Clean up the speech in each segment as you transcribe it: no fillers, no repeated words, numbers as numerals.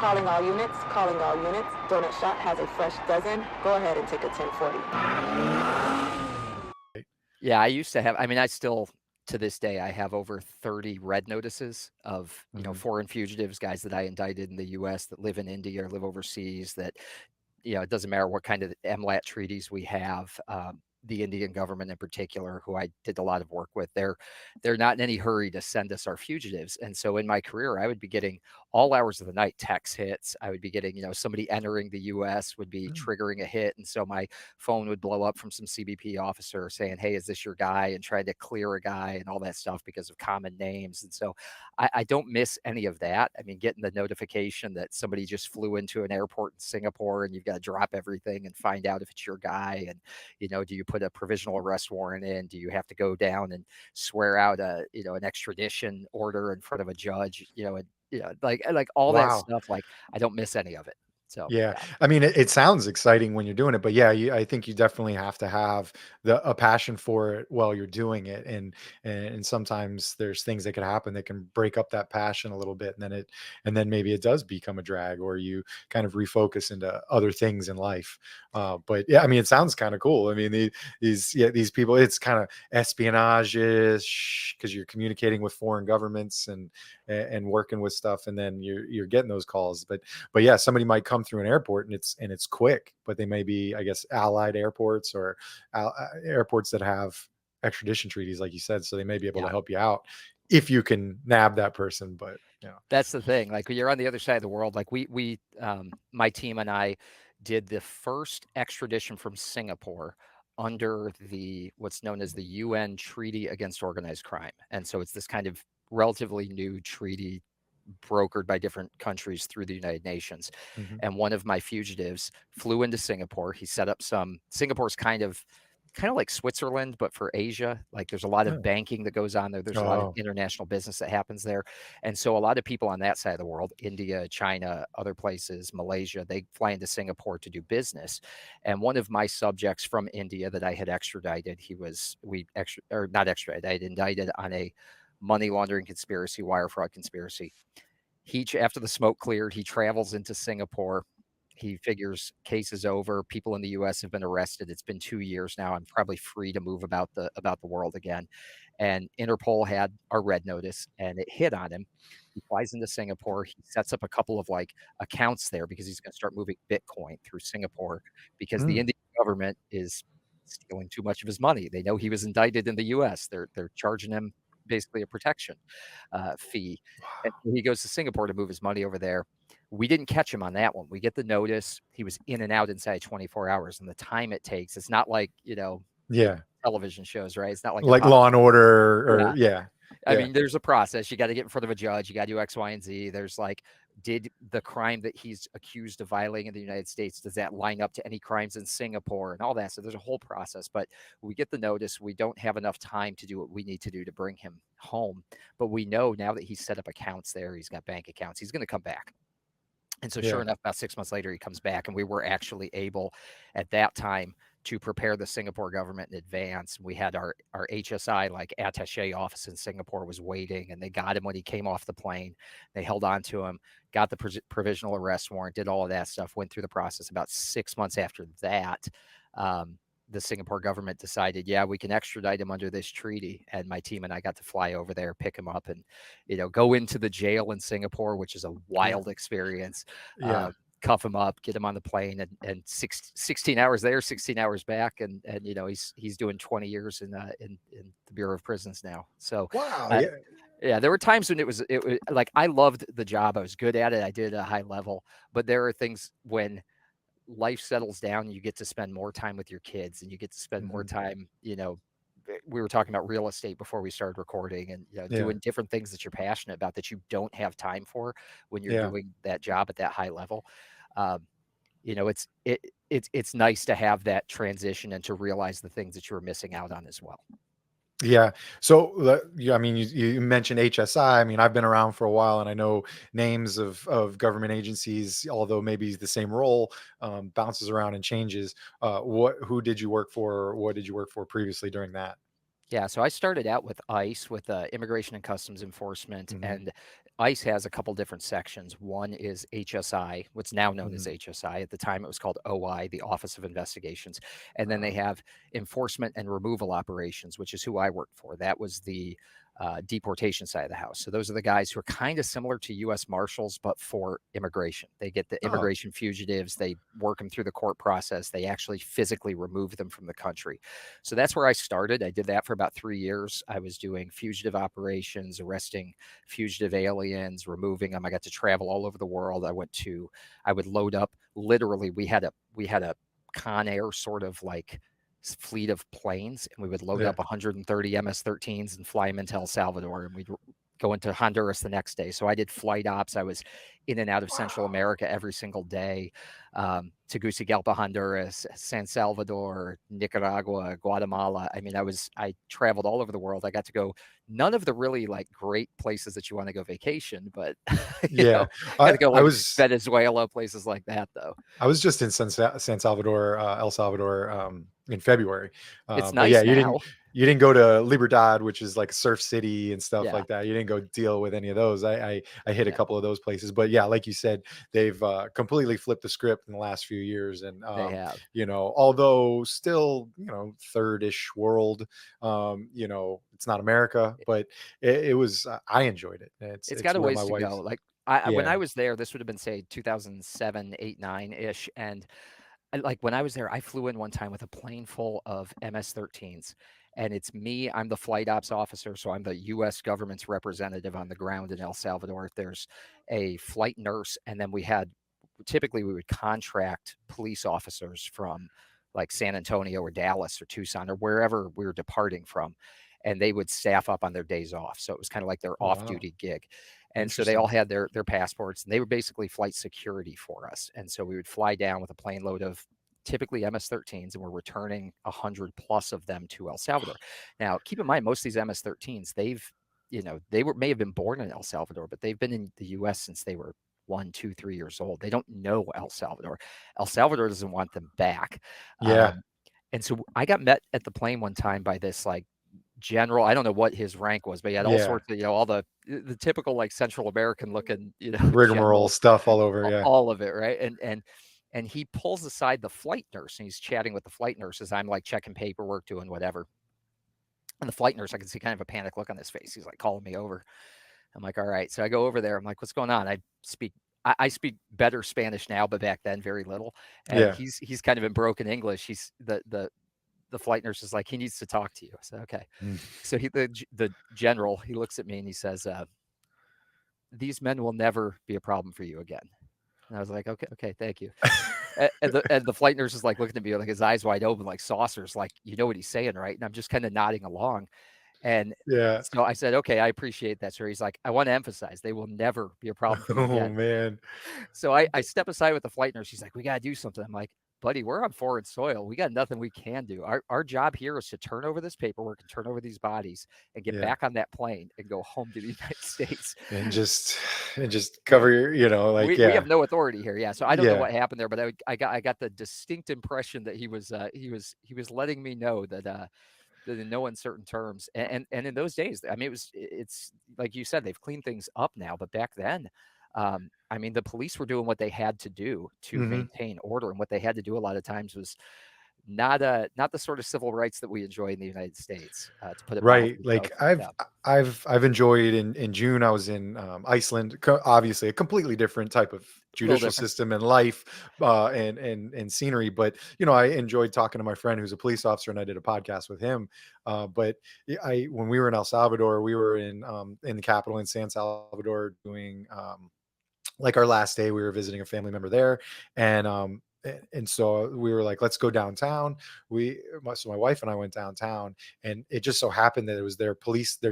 Calling all units, calling all units. Donut Shop has a fresh dozen. Go ahead and take a 1040. Yeah, I used to have, I mean, I still, to this day, I have over 30 red notices of, Mm-hmm. foreign fugitives, guys that I indicted in the US that live in India or live overseas that, it doesn't matter what kind of MLAT treaties we have. The Indian government in particular, who I did a lot of work with, they're not in any hurry to send us our fugitives. And so in my career, I would be getting all hours of the night text hits. I would be getting, somebody entering the US would be triggering a hit. And so my phone would blow up from some CBP officer saying, "Hey, is this your guy?" and trying to clear a guy and all that stuff because of common names. And so I don't miss any of that. I mean, getting the notification that somebody just flew into an airport in Singapore and you've got to drop everything and find out if it's your guy. And, do you put a provisional arrest warrant in? Do you have to go down and swear out an extradition order in front of a judge? Like all that Wow. stuff. Like I don't miss any of it. So Yeah. yeah, I mean, it sounds exciting when you're doing it, but yeah, I think you definitely have to have a passion for it while you're doing it. And sometimes there's things that could happen that can break up that passion a little bit. And then maybe it does become a drag, or you kind of refocus into other things in life. But yeah, I mean, it sounds kind of cool. I mean, these people, it's kind of espionage-ish because you're communicating with foreign governments and working with stuff. And then you're getting those calls, but yeah, somebody might come through an airport and it's quick, but they may be, I guess, allied airports or airports that have extradition treaties, like you said, so they may be able to yeah. help you out if you can nab that person. But That's the thing. Like when you're on the other side of the world, like my team and I did the first extradition from Singapore under what's known as the UN Treaty Against Organized Crime. And so it's this kind of relatively new treaty brokered by different countries through the United Nations. Mhm. And one of my fugitives flew into Singapore. He set up Singapore's kind of like Switzerland, but for Asia. Like there's a lot of Yeah. banking that goes on there. There's a lot of Oh. international business that happens there. And so a lot of people on that side of the world, India, China, other places, Malaysia, they fly into Singapore to do business. And one of my subjects from India that I had extradited, not extradited, I had indicted on a money laundering conspiracy, wire fraud conspiracy. After the smoke cleared, he travels into Singapore. He figures case is over. People in the U.S. have been arrested. It's been 2 years now. I'm probably free to move about the world again. And Interpol had our red notice, and it hit on him. He flies into Singapore. He sets up a couple of accounts there because he's going to start moving Bitcoin through Singapore because the Mm. Indian government is stealing too much of his money. They know he was indicted in the U.S. They're charging him basically a protection fee. And Wow. so he goes to Singapore to move his money over there. We didn't catch him on that one. We get the notice. He was in and out inside 24 hours. And the time it takes, it's not like, Yeah, television shows, right? It's not like a like pop. Law and Order, Yeah. or yeah. I Yeah. mean, there's a process. You got to get in front of a judge. You got to do X, Y, and Z. There's did the crime that he's accused of violating in the United States, does that line up to any crimes in Singapore and all that? So there's a whole process. But we get the notice. We don't have enough time to do what we need to do to bring him home. But we know now that he's set up accounts there, he's got bank accounts, he's going to come back. And so sure Yeah. enough, about 6 months later, he comes back, and we were actually able at that time to prepare the Singapore government in advance. We had our HSI, like attaché office in Singapore, was waiting, and they got him when he came off the plane. They held on to him, got the provisional arrest warrant, did all of that stuff, went through the process. About 6 months after that, the Singapore government decided, yeah, we can extradite him under this treaty. And my team and I got to fly over there, pick him up, and go into the jail in Singapore, which is a Yeah. wild experience. Yeah. Cuff him up, get him on the plane, and 16 hours there, 16 hours back, and he's doing 20 years in the Bureau of Prisons now. So, Wow. uh, Yeah. yeah, there were times when it was like I loved the job, I was good at it, I did it at a high level, but there are things when life settles down, you get to spend more time with your kids, and you get to spend more Mhm. time, we were talking about real estate before we started recording, and Yeah. doing different things that you're passionate about that you don't have time for when you're Yeah. doing that job at that high level. Um, it's nice to have that transition and to realize the things that you were missing out on as well. Yeah. So, I mean, you mentioned HSI. I mean, I've been around for a while, and I know names of government agencies, although maybe the same role bounces around and changes. Who did you work for? Or what did you work for previously during that? Yeah, so I started out with ICE, with Immigration and Customs Enforcement, Hmm. and ICE has a couple different sections. One is HSI, what's now known as Mhm. HSI. At the time, it was called OI, the Office of Investigations. And then they Uh, have enforcement and removal operations, which is who I worked for. That was the deportation side of the house. So those are the guys who are kind of similar to U.S. Marshals, but for immigration. They get the oh, immigration fugitives, they work them through the court process, they actually physically remove them from the country. So that's where I started. I did that for about 3 years. I was doing fugitive operations, arresting fugitive aliens, removing them. I got to travel all over the world. I would load up. Literally, we had a Con Air sort of like fleet of planes, and we would load yeah. up 130 MS-13s and fly them into El Salvador, and we'd go into Honduras the next day. So I did flight ops. I was in and out of Central Wow. America every single day. Tegucigalpa, Honduras, San Salvador, Nicaragua, Guatemala. I mean, I traveled all over the world. I got to go none of the really like great places that you want to go vacation, but Yeah. got to go I like was Venezuela, places like that though. I was just in San Salvador, El Salvador, in February. It's But yeah, nice now. you didn't go to Libertad, which is like a surf city and stuff Yeah, like that. You didn't go deal with any of those. I hit a no, couple of those places, but yeah, like you said, they've completely flipped the script in the last few years, and they have. although still third-ish world, it's not America, but it was I enjoyed it. It's It's got a where ways my to go. wife's. Like when Yeah. I was there, this would have been say 2007, 8, 9 ish, and like when I was there, I flew in one time with a plane full of MS-13s, and it's me. I'm the flight ops officer, so I'm the U.S. government's representative on the ground in El Salvador. There's a flight nurse, and then typically we would contract police officers from like San Antonio or Dallas or Tucson or wherever we were departing from, and they would staff up on their days off. So it was kind of like their Oh, wow. off-duty gig. And so they all Interesting. had their passports, and they were basically flight security for us. And so we would fly down with a plane load of typically MS-13s, and we're returning 100 plus of them to El Salvador. Now, keep in mind, most of these MS-13s, they may have been born in El Salvador, but they've been in the U.S. since they were 1, 2, 3 years old. They don't know El Salvador. El Salvador doesn't want them back. Yeah. And so I got met at the plane one time by this like general. I don't know what his rank was, but he had all Yeah. sorts of, all the typical like Central American looking, Rigmarole general, stuff all over. Yeah. all of it, right? And he pulls aside the flight nurse, and he's chatting with the flight nurse as I'm like checking paperwork, doing whatever. And the flight nurse, I can see kind of a panic look on his face. He's like calling me over. I'm like, all right. So I go over there. I'm like, what's going on? I speak better Spanish now, but back then very little. And Yeah. he's kind of in broken English. He's the flight nurse is like, he needs to talk to you. I said, okay. Mm. So the general, he looks at me and he says, these men will never be a problem for you again. And I was like, okay, thank you. And the flight nurse is like looking at me like his eyes wide open, like saucers, like, you know what he's saying, right? And I'm just kind of nodding along. And Yeah. so I said, okay, I appreciate that, sir. He's like, I want to emphasize they will never be a problem for you Oh again. man. So I step aside with the flight nurse. She's like, we got to do something. I'm like, buddy, we're on foreign soil. We got nothing we can do. Our job here is to turn over this paperwork and turn over these bodies and get Yeah. back on that plane and go home to the United States. And just cover your, like, We yeah. have no authority here. Yeah. So I don't know Yeah. what happened there, but I got the distinct impression that he was letting me know that that in no uncertain terms, and in those days, I mean, it's like you said, they've cleaned things up now, but back then, I mean, the police were doing what they had to do to Mhm. maintain order, and what they had to do a lot of times was not the sort of civil rights that we enjoy in the United States, to put it Right. mildly. So Like yeah, I've enjoyed in June I was in Iceland, obviously a completely different type of a little judicial different. system and life, and scenery, but I enjoyed talking to my friend who's a police officer, and I did a podcast with him. But I when we were in El Salvador, we were in the capital in San Salvador doing like our last day. We were visiting a family member there, and and so we were like, let's go downtown. So my wife and I went downtown, and it just so happened that it was their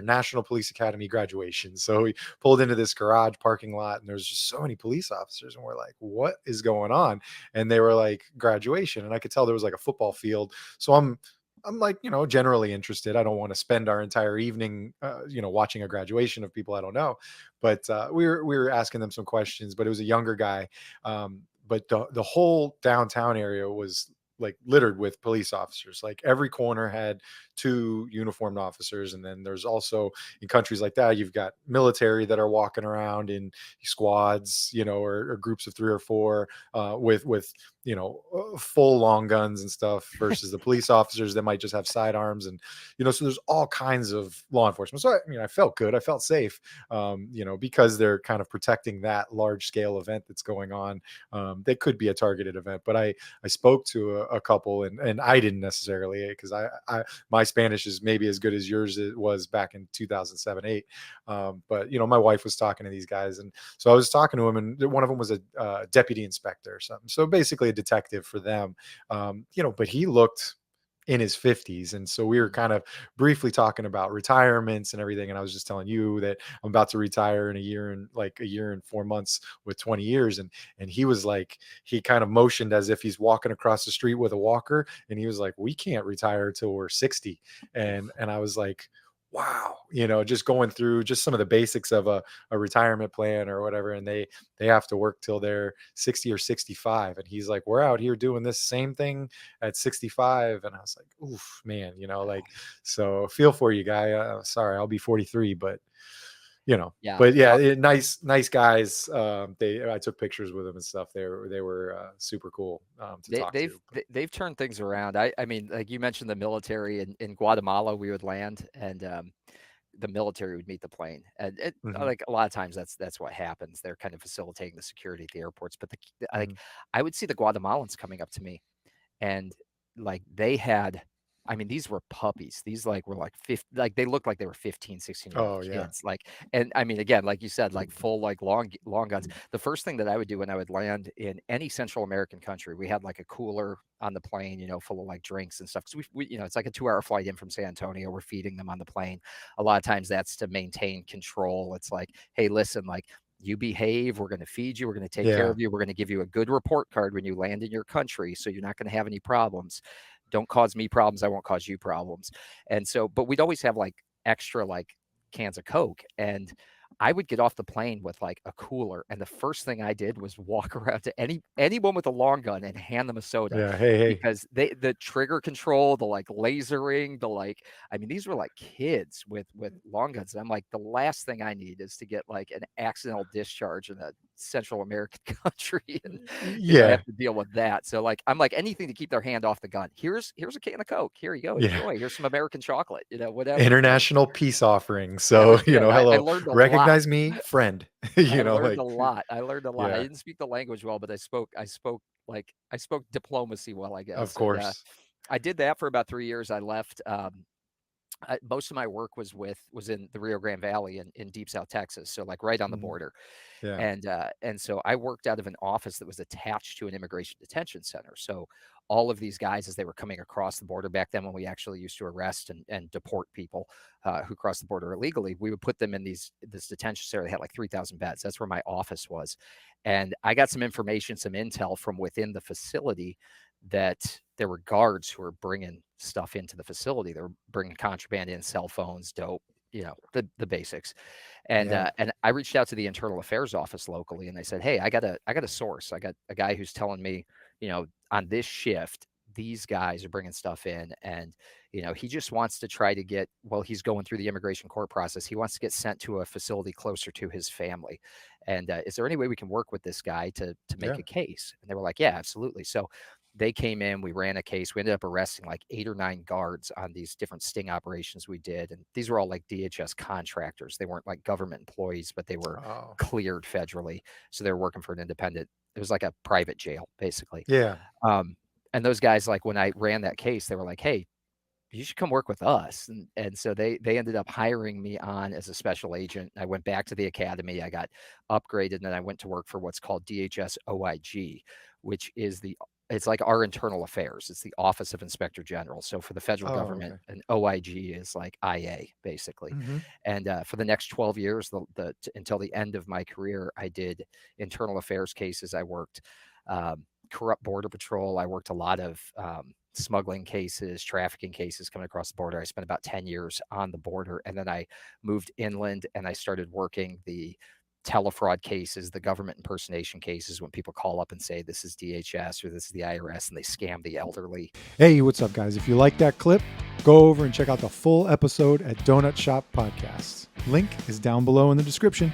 National Police Academy graduation. So we pulled into this garage parking lot, and there was just so many police officers, and we're like, what is going on? And they were like, graduation. And I could tell there was like a football field. So I'm like, generally interested. I don't want to spend our entire evening, watching a graduation of people I don't know. But we were asking them some questions. But it was a younger guy. But the whole downtown area was like littered with police officers. Like every corner had 2 uniformed officers, and then there's also in countries like that, you've got military that are walking around in squads, or groups of 3 or 4, with full long guns and stuff, versus the police officers that might just have sidearms. And so there's all kinds of law enforcement. So I felt good, I felt safe, because they're kind of protecting that large scale event that's going on. That could be a targeted event. But I spoke to a couple, and I didn't necessarily, because I my Spanish is maybe as good as yours it was back in 2007, 8. But my wife was talking to these guys, and so I was talking to him, and one of them was a deputy inspector or something. So basically a detective for them. But he looked in his 50s. And so we were Mm. kind of briefly talking about retirements and everything. And I was just telling you that I'm about to retire in a year and 4 months with 20 years. And he was like, he kind of motioned as if he's walking across the street with a walker. And he was like, we can't retire till we're 60. And I was like, wow, just going through just some of the basics of a retirement plan or whatever. And they have to work till they're 60 or 65. And he's like, we're out here doing this same thing at 65. And I was like, oof, man, so feel for you, guy. Sorry, I'll be 43, Yeah. but yeah, Well, nice guys. I took pictures with them and stuff. They were super cool to they, talk they've to. they- they've turned things around. I mean, like you mentioned, the military in Guatemala, we would land, and the military would meet the plane, and Hmm. like a lot of times that's what happens. They're kind of facilitating the security at the airports. But like Hmm. I would see the Guatemalans coming up to me, and like they had, I mean, these were puppies. These like were like 50, like they looked like they were 15, 16-year-old Oh yeah. kids. Like, and I mean, again, like you said, like full, like long guns. The first thing that I would do when I would land in any Central American country, we had like a cooler on the plane, full of like drinks and stuff. Cause it's like a 2-hour flight in from San Antonio. We're feeding them on the plane. A lot of times that's to maintain control. It's like, hey, listen, like, you behave, we're going to feed you, we're going to take care Yeah. of you, we're going to give you a good report card when you land in your country, so you're not going to have any problems. Don't cause me problems, I won't cause you problems. And so, but we'd always have like extra like cans of Coke, and I would get off the plane with like a cooler, and the first thing I did was walk around to anyone with a long gun and hand them a soda, Yeah. Hey. because the trigger control, the like lasering, the like, I mean, these were like kids with long guns. And I'm like, the last thing I need is to get like an accidental discharge in a Central American country, and Yeah. have to deal with that. So like, I'm like, anything to keep their hand off the gun. Here's a can of Coke. Here you go, Yeah. enjoy. Here's some American chocolate. Whatever. Like, International peace offering. yeah, it So, was good. I hello, learned a lot. recognize me, friend. I learned a Like, lot. I learned a lot. I yeah, didn't speak the language well, but I spoke diplomacy well, I of guess. And course. I did that for about 3 years. I left. Most of my work was in the Rio Grande Valley in deep South Texas, so like right on the Mhm. border. Yeah. And so I worked out of an office that was attached to an immigration detention center. So all of these guys, as they were coming across the border back then, when we actually used to arrest and deport people who crossed the border illegally, we would put them in this detention center. They had like 3,000 beds. That's where my office was, and I got some information, some intel from within the facility, that there were guards who were bringing stuff into the facility. They were bringing contraband in, cell phones, dope, the basics. Yeah. And I reached out to the internal affairs office locally, and they said, hey, I got a source. I got a guy who's telling me, on this shift, these guys are bringing stuff in, and he just wants to try to get, well, he's going through the immigration court process, he wants to get sent to a facility closer to his family. And is there any way we can work with this guy to make Yeah. a case? And they were like, yeah, absolutely. So they came in, we ran a case, we ended up arresting like 8 or 9 guards on these different sting operations we did. And these were all like DHS contractors. They weren't like government employees, but they were Oh. cleared federally. So they were working for an independent, it was like a private jail, basically. Yeah. Um, and those guys, like when I ran that case, they were like, hey, you should come work with us. And so they ended up hiring me on as a special agent. I went back to the academy, I got upgraded, and then I went to work for what's called DHS OIG, which is it's like our internal affairs. It's the Office of Inspector General. So for the federal Oh, government, okay. an OIG is like IA, basically. Hmm. And for the next 12 years, until the end of my career, I did internal affairs cases. I worked corrupt border patrol. I worked a lot of smuggling cases, trafficking cases coming across the border. I spent about 10 years on the border, and then I moved inland and I started working the telefraud cases, the government impersonation cases, when people call up and say this is DHS or this is the IRS and they scam the elderly. Hey, what's up, guys? If you like that clip, go over and check out the full episode at Donut Shop Podcasts. Link is down below in the description.